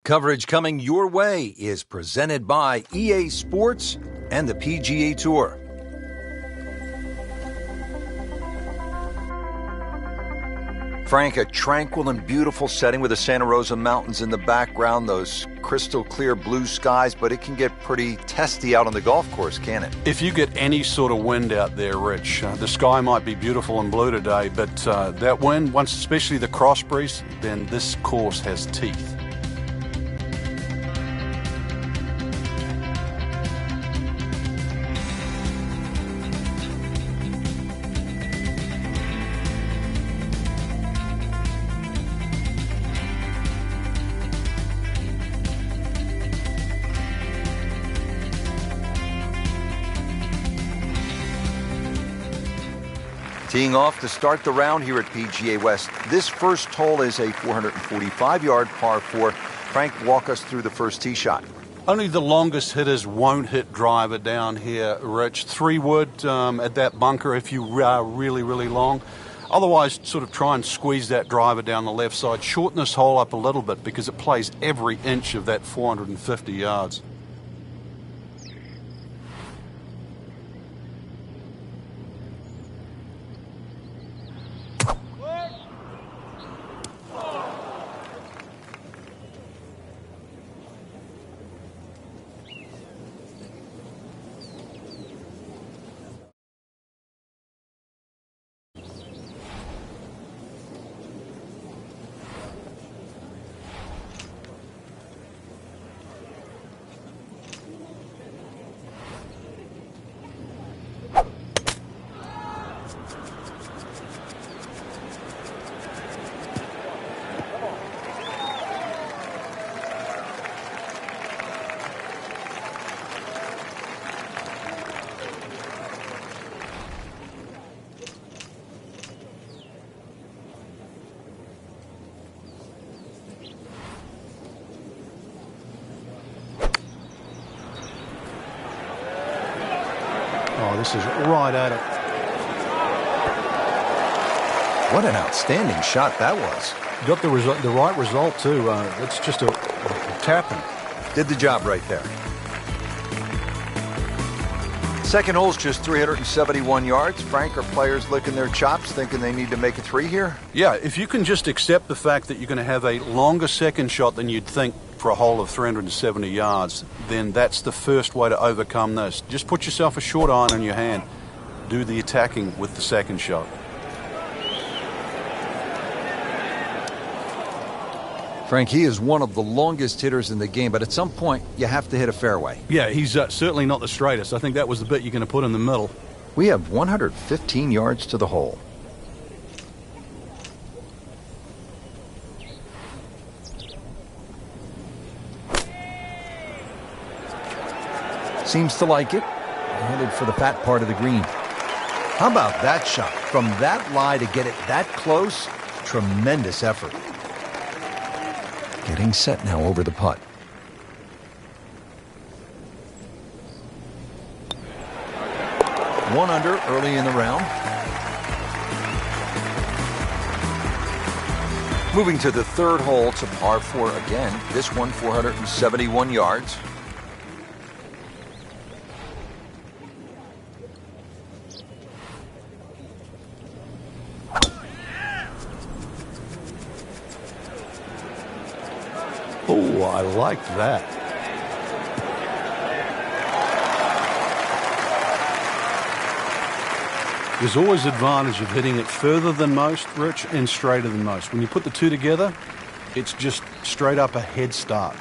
Coverage coming your way is presented by EA Sports and the PGA Tour. Frank, a tranquil and beautiful setting with the Santa Rosa Mountains in the background, those crystal clear blue skies, but it can get pretty testy out on the golf course, can't it? If you get any sort of wind out there, Rich, the sky might be beautiful and blue today, but that wind, once especially the cross breeze, then this course has teeth. Teeing off to start the round here at PGA West. This first hole is a 445-yard par 4. Frank, walk us through the first tee shot. Only the longest hitters won't hit driver down here, Rich. 3 wood at that bunker if you are really, really long. Otherwise, sort of try and squeeze that driver down the left side. Shorten this hole up a little bit because it plays every inch of that 450 yards. Oh, this is right at it. What an outstanding shot that was. Got the right result, too. It's just a tapping. Did the job right there. Second hole's just 371 yards. Frank, are players licking their chops, thinking they need to make a 3 here? Yeah, if you can just accept the fact that you're going to have a longer second shot than you'd think for a hole of 370 yards, then that's the first way to overcome this. Just put yourself a short iron in your hand. Do the attacking with the second shot. Frank, he is one of the longest hitters in the game, but at some point, you have to hit a fairway. Yeah, he's certainly not the straightest. I think that was the bit you're going to put in the middle. We have 115 yards to the hole. Seems to like it. Headed for the fat part of the green. How about that shot? From that lie to get it that close, tremendous effort. Getting set now over the putt. One under early in the round. Moving to the third hole to par 4 again. This one 471 yards. Oh, I like that. There's always advantage of hitting it further than most, Rich, and straighter than most. When you put the two together, it's just straight up a head start.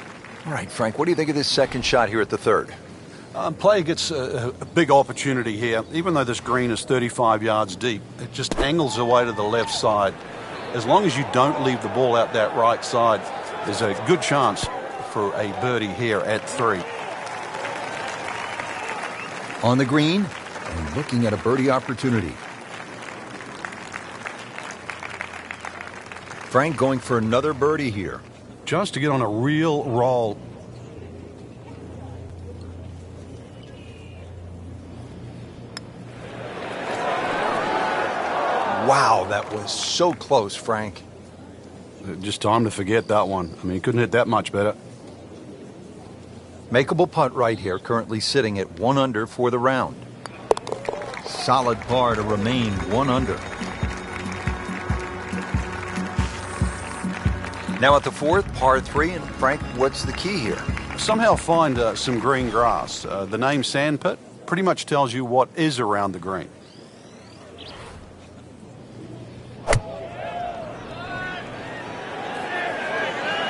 All right, Frank, what do you think of this second shot here at the third? Player gets a big opportunity here. Even though this green is 35 yards deep, it just angles away to the left side. As long as you don't leave the ball out that right side, there's a good chance for a birdie here at 3. On the green and looking at a birdie opportunity. Frank going for another birdie here. Just to get on a real roll. Wow, that was so close, Frank. Just time to forget that one. I mean, he couldn't hit that much better. Makeable putt right here, currently sitting at 1 under for the round. Solid par to remain 1 under. Now at the 4th, par 3, and Frank, what's the key here? Somehow find some green grass. The name Sandpit pretty much tells you what is around the green.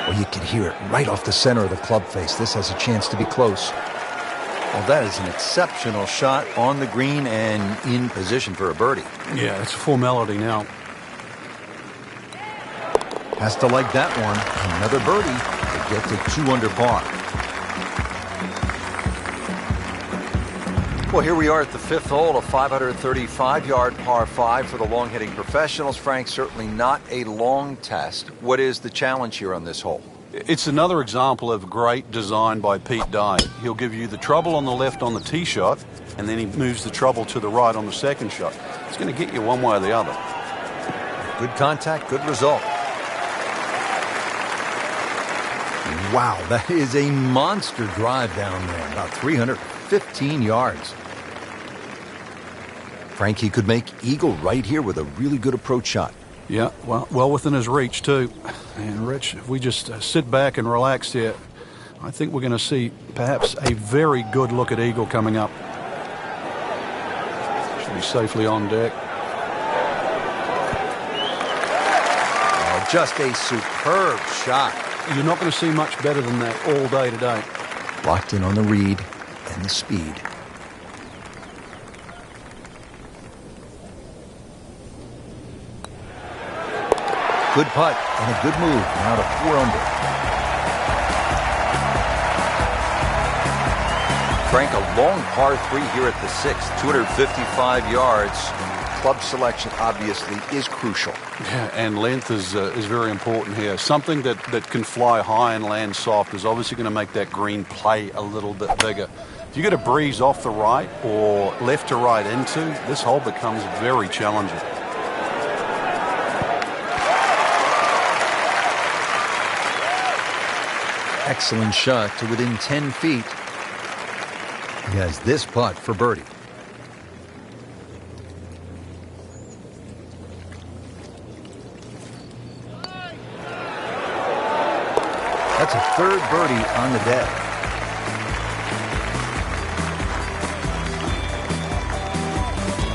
Well, you can hear it right off the center of the club face. This has a chance to be close. Well, that is an exceptional shot on the green and in position for a birdie. Yeah, it's a formality now. Has to like that one. Another birdie to get to 2 under par. Well, here we are at the 5th hole, a 535-yard par 5 for the long-hitting professionals. Frank, certainly not a long test. What is the challenge here on this hole? It's another example of great design by Pete Dye. He'll give you the trouble on the left on the tee shot, and then he moves the trouble to the right on the second shot. It's going to get you one way or the other. Good contact, good result. Wow, that is a monster drive down there, about 315 yards. Frankie could make eagle right here with a really good approach shot. Yeah, well within his reach, too. And, Rich, if we just sit back and relax here, I think we're going to see perhaps a very good look at eagle coming up. Should be safely on deck. Oh, just a superb shot. You're not going to see much better than that all day today. Locked in on the read and the speed. Good putt and a good move. Now to 4 under. Frank, a long par 3 here at the 6th, 255 yards. Club selection obviously is crucial. Yeah, and length is very important here. Something that can fly high and land soft is obviously going to make that green play a little bit bigger. If you get a breeze off the right or left to right into, this hole becomes very challenging. Excellent shot to within 10 feet. He has this putt for birdie. That's a 3rd birdie on the day.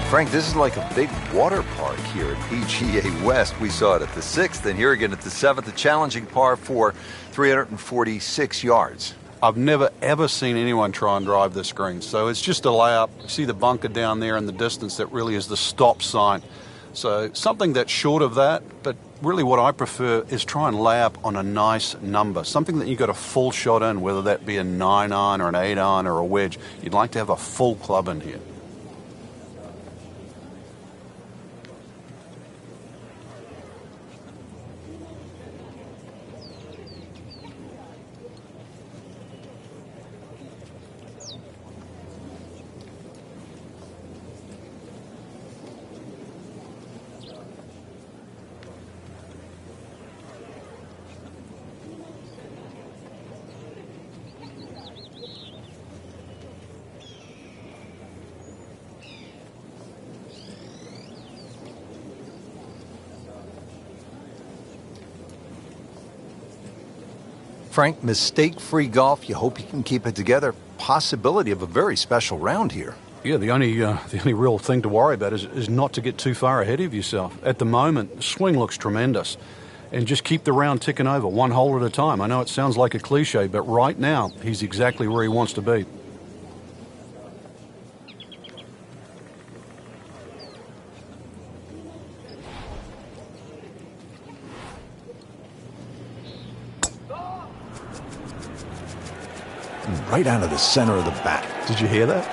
Frank, this is like a big water park here at PGA West. We saw it at the 6th, and here again at the 7th, a challenging par 4, 346 yards. I've never, ever seen anyone try and drive this green. So it's just a layup. You see the bunker down there in the distance. That really is the stop sign. So something that's short of that, but really what I prefer is try and lay up on a nice number. Something that you got a full shot in, whether that be a 9-iron or an 8-iron or a wedge. You'd like to have a full club in here. Frank, mistake-free golf. You hope you can keep it together. Possibility of a very special round here. Yeah, the only real thing to worry about is not to get too far ahead of yourself. At the moment, the swing looks tremendous. And just keep the round ticking over, one hole at a time. I know it sounds like a cliche, but right now, he's exactly where he wants to be. Right out of the center of the bat. Did you hear that?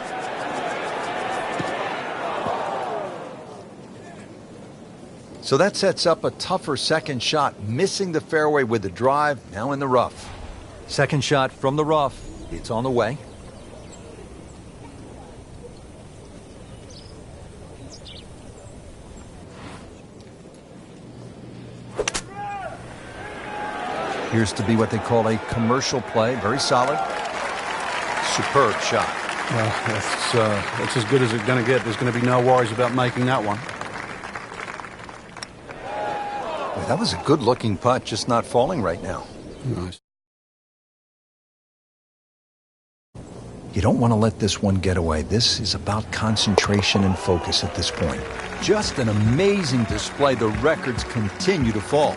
So that sets up a tougher second shot, missing the fairway with the drive, now in the rough. Second shot from the rough. It's on the way. Appears to be what they call a commercial play. Very solid. superb shot. Well, that's as good as it's going to get. There's going to be no worries about making that one. Well, that was a good-looking putt, just not falling right now. Nice. You don't want to let this one get away. This is about concentration and focus at this point. Just an amazing display. The records continue to fall.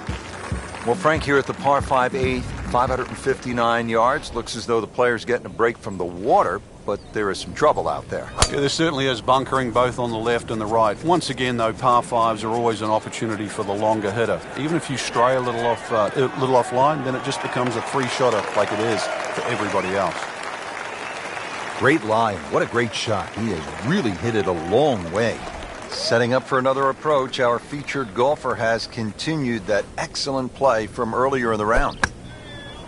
Well, Frank, here at the par 5 8th, 559 yards. Looks as though the player's getting a break from the water, but there is some trouble out there. Yeah, there certainly is bunkering both on the left and the right. Once again, though, par 5s are always an opportunity for the longer hitter. Even if you stray a little offline, then it just becomes a three-shotter like it is for everybody else. Great lie. What a great shot. He has really hit it a long way. Setting up for another approach, our featured golfer has continued that excellent play from earlier in the round.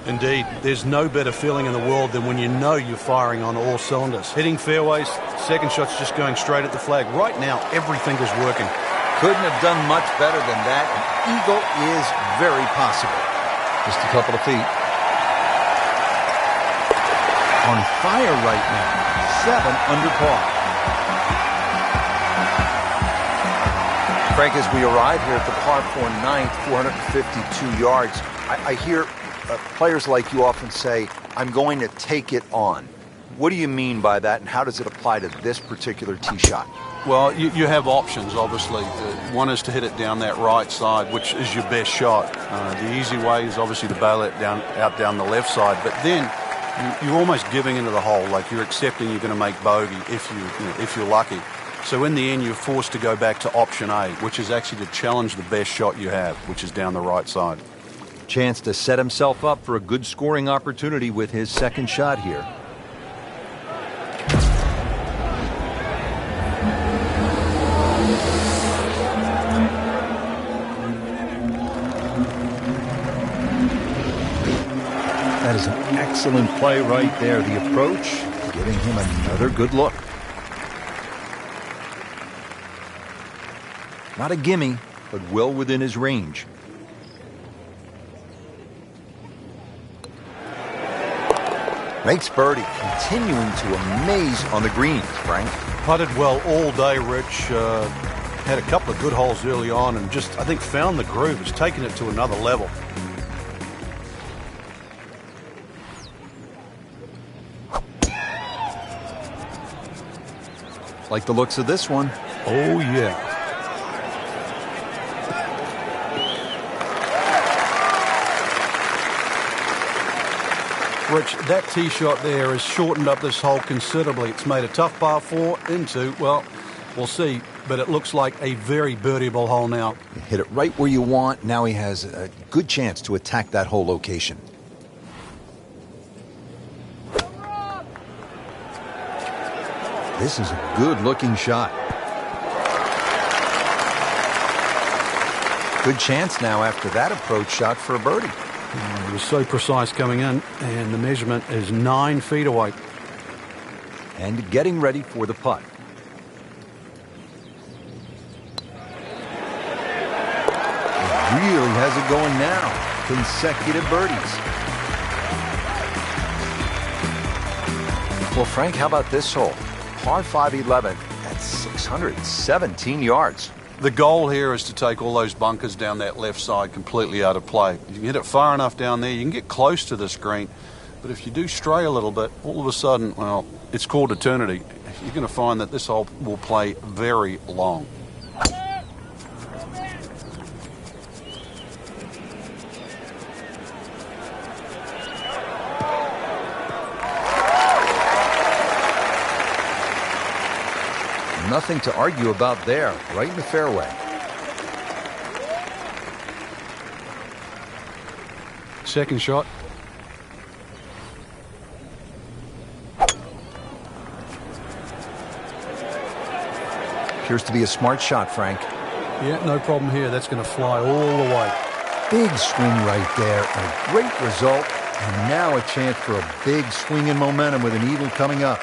Indeed, there's no better feeling in the world than when you know you're firing on all cylinders. Hitting fairways, second shot's just going straight at the flag. Right now, everything is working. Couldn't have done much better than that. An eagle is very possible. Just a couple of feet. On fire right now. 7 under par. Frank, as we arrive here at the par 4 9th, 452 yards, I hear players like you often say, I'm going to take it on. What do you mean by that, and how does it apply to this particular tee shot? Well, you have options, obviously. One is to hit it down that right side, which is your best shot. The easy way is obviously to bail it out down the left side, but then you're almost giving into the hole, like you're accepting you're going to make bogey if you're lucky. So in the end, you're forced to go back to option A, which is actually to challenge the best shot you have, which is down the right side. Chance to set himself up for a good scoring opportunity with his second shot here. That is an excellent play right there. The approach, giving him another good look. Not a gimme, but well within his range. Makes birdie, continuing to amaze on the green, Frank. Putted well all day, Rich. Had a couple of good holes early on and just, I think, found the groove. It's taken it to another level. Like the looks of this one. Oh, yeah. Rich, that tee shot there has shortened up this hole considerably. It's made a tough par 4 into, well, we'll see, but it looks like a very birdieable hole now. You hit it right where you want. Now he has a good chance to attack that whole location. This is a good-looking shot. Good chance now after that approach shot for a birdie. It was so precise coming in, and the measurement is 9 feet away. And getting ready for the putt. He really has it going now. Consecutive birdies. Well, Frank, how about this hole? Par 5 11 at 617 yards. The goal here is to take all those bunkers down that left side completely out of play. If you can hit it far enough down there, you can get close to this green. But if you do stray a little bit, all of a sudden, well, it's called eternity. You're going to find that this hole will play very long. Nothing to argue about there, right in the fairway. Second shot. Appears to be a smart shot, Frank. Yeah, no problem here. That's going to fly all the way. Big swing right there, and a great result. And now a chance for a big swing in momentum with an eagle coming up.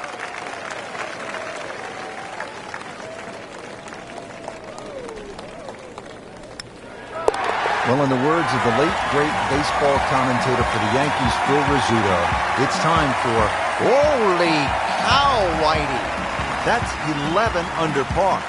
Well, in the words of the late, great baseball commentator for the Yankees, Phil Rizzuto, it's time for Holy cow, Whitey. That's 11 under par.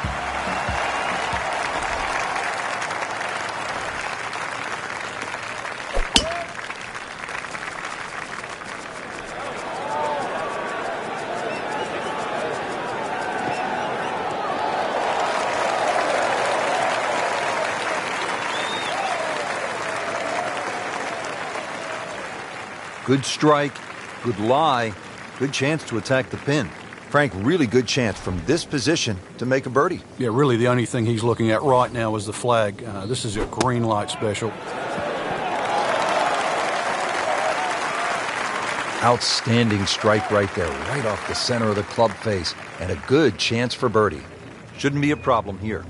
Good strike, good lie, good chance to attack the pin. Frank, really good chance from this position to make a birdie. Yeah, really the only thing he's looking at right now is the flag. This is a green light special. Outstanding strike right there, right off the center of the club face, and a good chance for birdie. Shouldn't be a problem here.